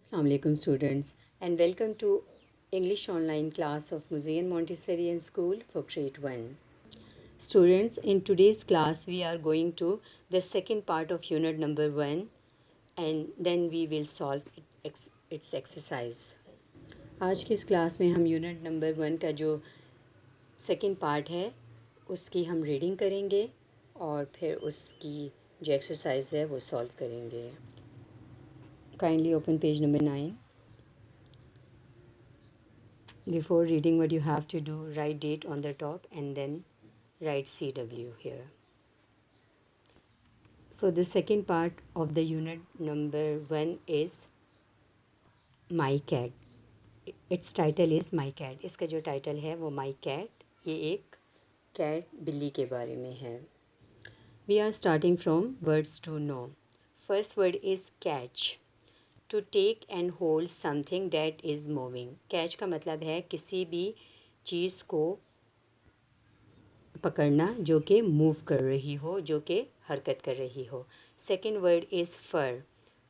Assalamu alaikum students and welcome to English online class of Muzayan Montessori and School for grade 1. Students, in today's class we are going to the second part of unit number 1 and then we will solve its exercise. आज की इस class में हम unit number 1 का जो second part है उसकी हम रीडिंग करेंगे और फिर उसकी जो एक्सरसाइज है वो सॉल्व करेंगे. Kindly open page number 9. Before reading, what you have to do, write date on the top and then write CW here. So the second part of the unit number 1 is My Cat. Its title is My Cat. इसका जो title है वो My Cat. ये एक cat बिल्ली के बारे में है. We are starting from words to know. First word is catch. To take and hold something that is moving. Catch का मतलब है किसी भी चीज़ को पकड़ना जो कि मूव कर रही हो, जो कि हरकत कर रही हो. Second word is fur.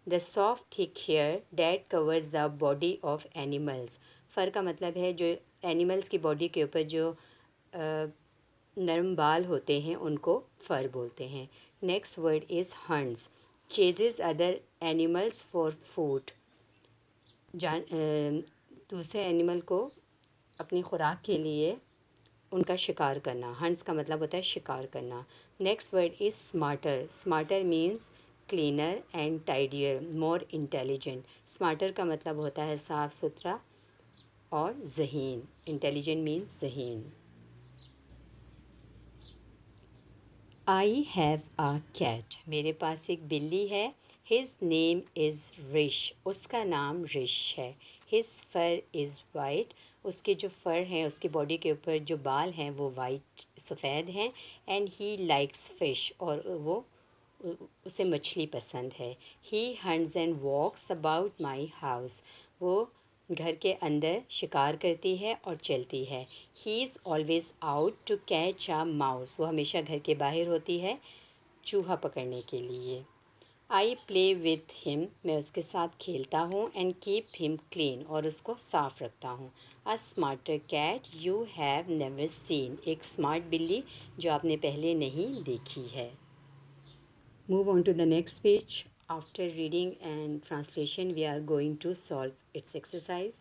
The soft thick hair that covers the body of animals. Fur का मतलब है जो एनिमल्स की बॉडी के ऊपर जो नरम बाल होते हैं उनको फ़र बोलते हैं. Next word is hunts. Ceases other animals for food. दूसरे एनिमल को अपनी खुराक के लिए उनका शिकार करना. हंट्स का मतलब होता है शिकार करना. Next word is smarter. Smarter means cleaner and tidier, more intelligent. Smarter का मतलब होता है साफ़ सुथरा और ज़हीन. इंटेलिजेंट मीन्स ज़हीन. I have a cat. मेरे पास एक बिल्ली है. His name is Rish. उसका नाम रिश है. His fur is white. उसके जो फ़र हैं, उसकी बॉडी के ऊपर जो बाल हैं वो वाइट सफ़ेद हैं. And he likes fish. और वो उसे मछली पसंद है. He hunts and walks about my house. वो घर के अंदर शिकार करती है और चलती है. He is always out to catch a mouse. वो हमेशा घर के बाहर होती है चूहा पकड़ने के लिए. I play with him. मैं उसके साथ खेलता हूँ. And keep him clean. और उसको साफ़ रखता हूँ. A smarter cat you have never seen. एक स्मार्ट बिल्ली जो आपने पहले नहीं देखी है. Move on to the next page. After reading and translation, we are going to solve its exercise.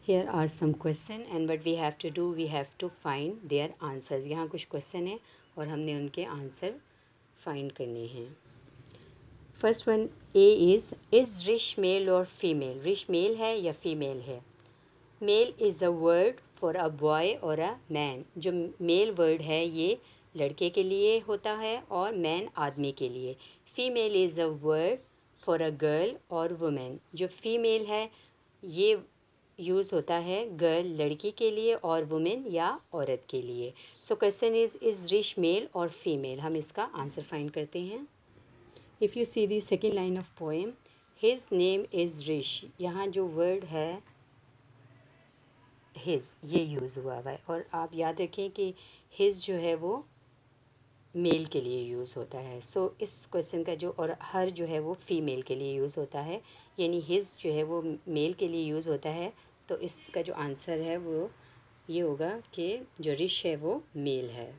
Here are some questions and what we have to do, we have to find their answers. यहाँ कुछ question है और हमने उनके answer find करने हैं. First one A is Rish male or female? Rish male है या female है? Male is a word for a boy or a man. जो male word है ये लड़के के लिए होता है और man आदमी के लिए. Female is a word for a girl और woman. जो female है ये यूज़ होता है गर्ल लड़की के लिए और वुमेन या औरत के लिए. So question is Rish male और फीमेल. हम इसका आंसर फाइंड करते हैं. If you see the second line of poem, his name is Rish. यहाँ जो वर्ड है हिज ये यूज़ हुआ है और आप याद रखें कि हिज जो है वो मेल के लिए यूज़ होता है. सो इस क्वेश्चन का जो और हर जो है वो फीमेल के लिए यूज़ होता है, यानी हिज जो है वो मेल के लिए यूज़ होता है. तो इसका जो आंसर है वो ये होगा कि जो रिश है वो मेल है.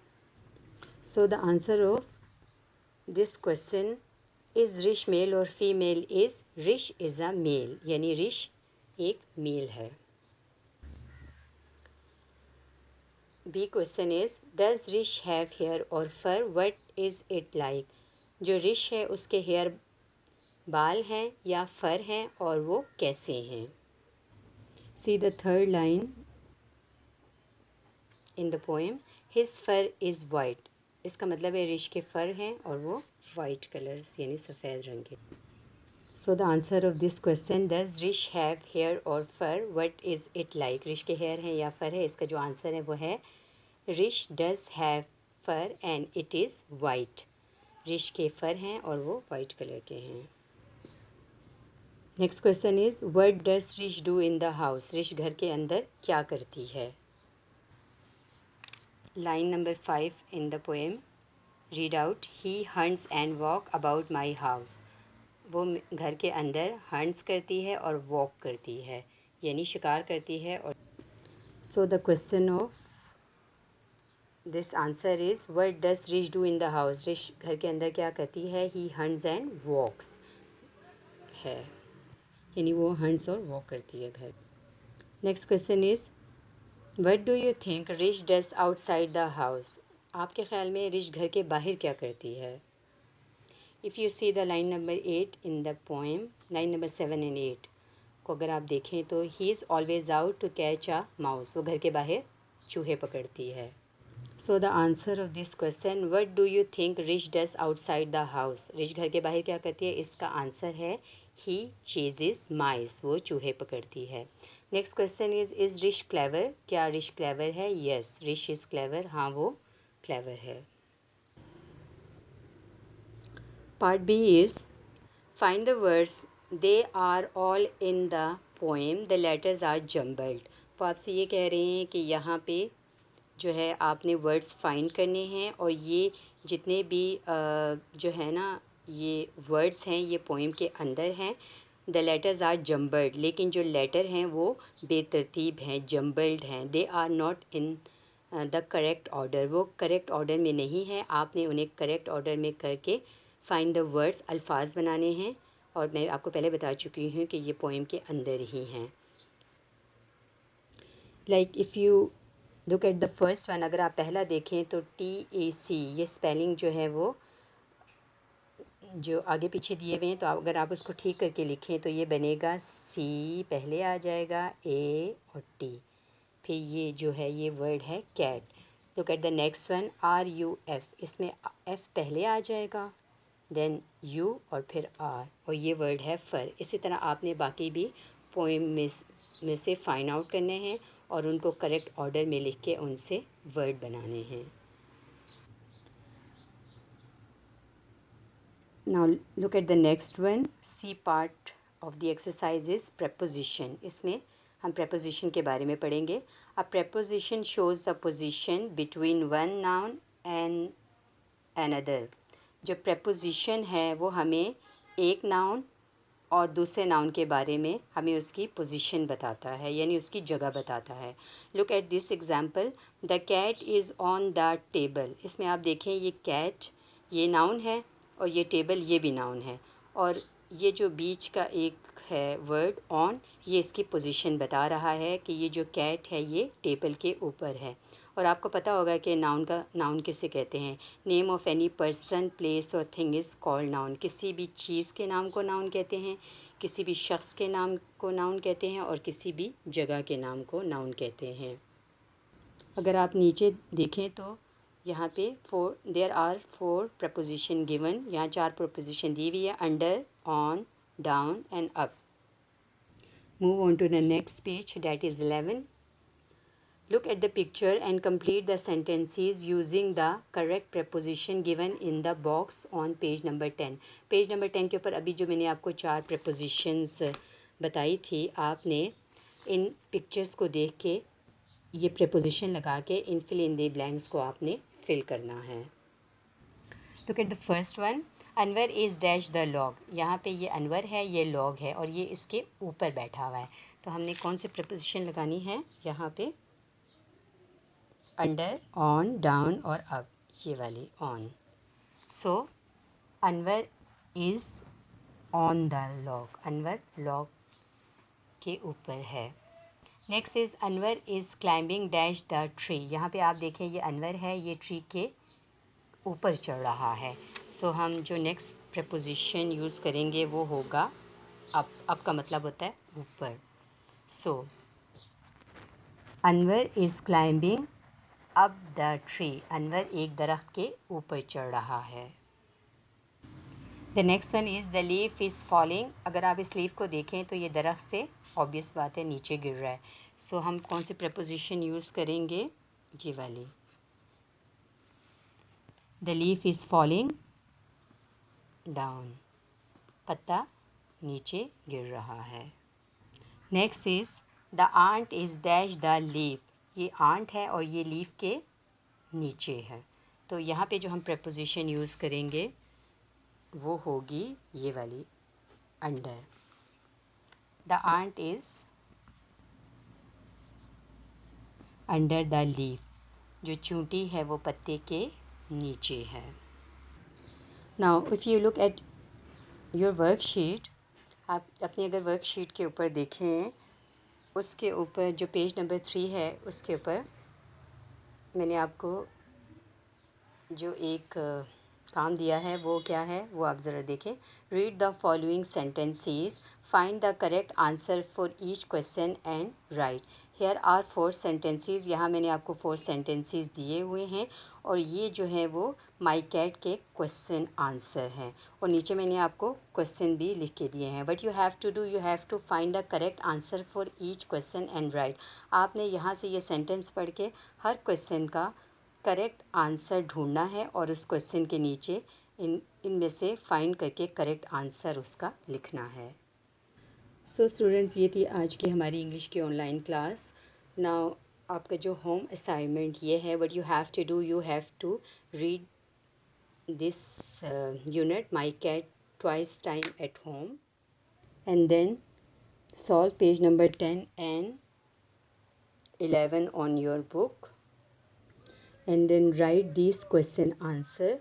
So the answer of this question is Rish male और female is Rish is a male, यानी रिश एक मेल है. B question is does Rish have hair और fur, what is it like? जो Rish है उसके hair बाल हैं या फर हैं और वो कैसे हैं. See the third line in the poem, his fur is white. इसका मतलब है रिश के फ़र हैं और वो वाइट कलर्स यानी सफ़ेद रंग के. So the answer of this question does Rish have hair और fur, what is it like? Rish के हेयर हैं या फ़र है, इसका जो आंसर है वो है Rish does have fur and it is white. Rish के फ़र हैं और वो वाइट कलर के हैं. Next question is what does Rish do in the house? Rish घर के अंदर क्या करती है? Line number 5 in the poem, read out. He hunts and walk about my house. वो घर के अंदर हंट्स करती है और वॉक करती है, यानी शिकार करती है। और so the question of this answer is what does Rish do in the house. Rish घर के अंदर क्या करती है? ही हंट्स एंड वॉक्स है, यानी वो हंट्स और वॉक करती है घर। Next question is what do you think Rish does outside the house. आपके ख्याल में रिश घर के बाहर क्या करती है? If you see the line number 8 in the poem, line number 7 and 8 को अगर आप देखें तो he is always out to catch a mouse. वो घर के बाहर चूहे पकड़ती है। So the answer of this question what do you think Rish does outside the house. Rish घर के बाहर क्या करती है? इसका आंसर है ही चेजेस माइस। वो चूहे पकड़ती है। Next question is Rish clever. क्या रिश क्लेवर है? Yes, Rish is clever. हाँ, वो क्लेवर है। Part B is find the words they are all in the poem the letters are jumbled. वो आपसे ये कह रहे हैं कि यहाँ पे जो है आपने वर्ड्स फाइंड करने हैं और ये जितने भी जो है ना ये वर्ड्स हैं ये पोएम के अंदर हैं। द लेटर्स आर जम्बल्ड, लेकिन जो लेटर हैं वो बेतरतीब हैं, जम्बल्ड हैं। They are not in the correct order. वो करेक्ट ऑर्डर में नहीं है। आपने उन्हें करेक्ट ऑर्डर में करके फाइंड द वर्ड्स अल्फाज बनाने हैं। और मैं आपको पहले बता चुकी हूँ कि ये पोएम के अंदर ही हैं। Like if you look at the first one, अगर आप पहला देखें तो TAC, ये स्पेलिंग जो है वो जो आगे पीछे दिए हुए हैं, तो अगर आप उसको ठीक करके लिखें तो ये बनेगा C पहले आ जाएगा, A और T, फिर ये जो है ये वर्ड है cat. Look at the next one RUF, इसमें F पहले आ जाएगा, देन U और फिर R, और ये वर्ड है फर। इसी तरह आपने बाकी भी पोएम में से फाइंड आउट करने हैं और उनको करेक्ट ऑर्डर में लिख के उनसे वर्ड बनाने हैं। Now look at the next one. C part of the exercise is preposition. इसमें हम प्रेपोजिशन के बारे में पढ़ेंगे। A preposition shows the position between one noun and another. जो प्रेपोजिशन है वो हमें एक नाउन और दूसरे नाउन के बारे में हमें उसकी पोजीशन बताता है, यानी उसकी जगह बताता है। Look at this example, the cat is on the table. इसमें आप देखें ये कैट ये नाउन है और ये टेबल ये भी नाउन है, और ये जो बीच का एक है वर्ड ऑन, ये इसकी पोजीशन बता रहा है कि ये जो कैट है ये टेबल के ऊपर है। और आपको पता होगा कि नाउन किसे कहते हैं। Name of any person place और थिंग इज़ कॉल्ड नाउन। किसी भी चीज़ के नाम को नाउन कहते हैं, किसी भी शख्स के नाम को नाउन कहते हैं, और किसी भी जगह के नाम को नाउन कहते हैं। अगर आप नीचे देखें तो यहाँ पे देयर आर 4 प्रपोजिशन गिवन। यहाँ 4 प्रपोजिशन दी हुई है, under, on, down and up. Move on to the next page, that is 11. Look at the picture and complete the sentences using the correct preposition given in the box on page number 10. Page number 10 के ऊपर अभी जो मैंने आपको 4 prepositions बताई थी, आपने इन pictures को देख के ये preposition लगा के इन fill in the blanks को आपने fill करना है। Look at the first one. Anwar is dash the log. यहाँ पे ये अनवर है, ये लॉग है और ये इसके ऊपर बैठा हुआ है। तो हमने कौन सी preposition लगानी है यहाँ पे? अंडर, ऑन, डाउन और अप, ये वाली on. So Anwar is on the log. Anwar log के ऊपर है। Next is Anwar is climbing dash the tree. यहाँ पे आप देखें ये अनवर है, ये ट्री के ऊपर चढ़ रहा है। सो हम जो नेक्स्ट प्रपोजिशन यूज़ करेंगे वो होगा अप। अप का मतलब होता है ऊपर। So Anwar is climbing up the tree. Anwar एक दरख्त के ऊपर चढ़ रहा है। The next one is the leaf is falling. अगर आप इस लीफ को देखें तो ये दरख्त से ऑब्वियस बात है नीचे गिर रहा है। सो हम कौन सी प्रपोजिशन यूज़ करेंगे? ये वाली। The leaf is falling down. पत्ता नीचे गिर रहा है। Next is the ant is dash the leaf. ये आंट है और ये लीफ के नीचे है। तो यहाँ पे जो हम प्रपोजिशन यूज़ करेंगे वो होगी ये वाली, under. The ant is under the leaf. जो चूंटी है वो पत्ते के नीचे है. Now if you look at your worksheet, आप अपनी अगर वर्कशीट के ऊपर देखें, उसके ऊपर जो पेज नंबर 3 है उसके ऊपर मैंने आपको जो एक काम दिया है वो क्या है वो आप ज़रा देखें. Read the following sentences, find the correct answer for each question and write. Here are 4 sentences. यहाँ मैंने आपको 4 सेंटेंसेस दिए हुए हैं और ये जो है वो माई कैट के क्वेश्चन आंसर हैं और नीचे मैंने आपको क्वेश्चन भी लिख के दिए हैं. But you have to find the correct answer for each question and write. आपने यहाँ से ये सेंटेंस पढ़ के हर क्वेश्चन का करेक्ट आंसर ढूंढना है और उस क्वेश्चन के नीचे इनमें से फाइंड करके करेक्ट आंसर उसका लिखना है. सो स्टूडेंट्स, ये थी आज की हमारी इंग्लिश की ऑनलाइन क्लास. नाउ आपका जो होम असाइनमेंट ये है, what you have to read this unit my cat twice time at home and then solve page number 10 and 11 on your book and then write these question answer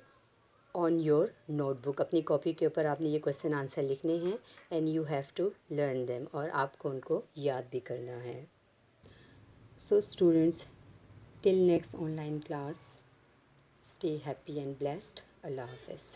on your notebook. अपनी copy के ऊपर आपने ये question answer लिखने हैं and you have to learn them और आपको उनको याद भी करना है. So students, till next online class, stay happy and blessed. Allah Hafiz.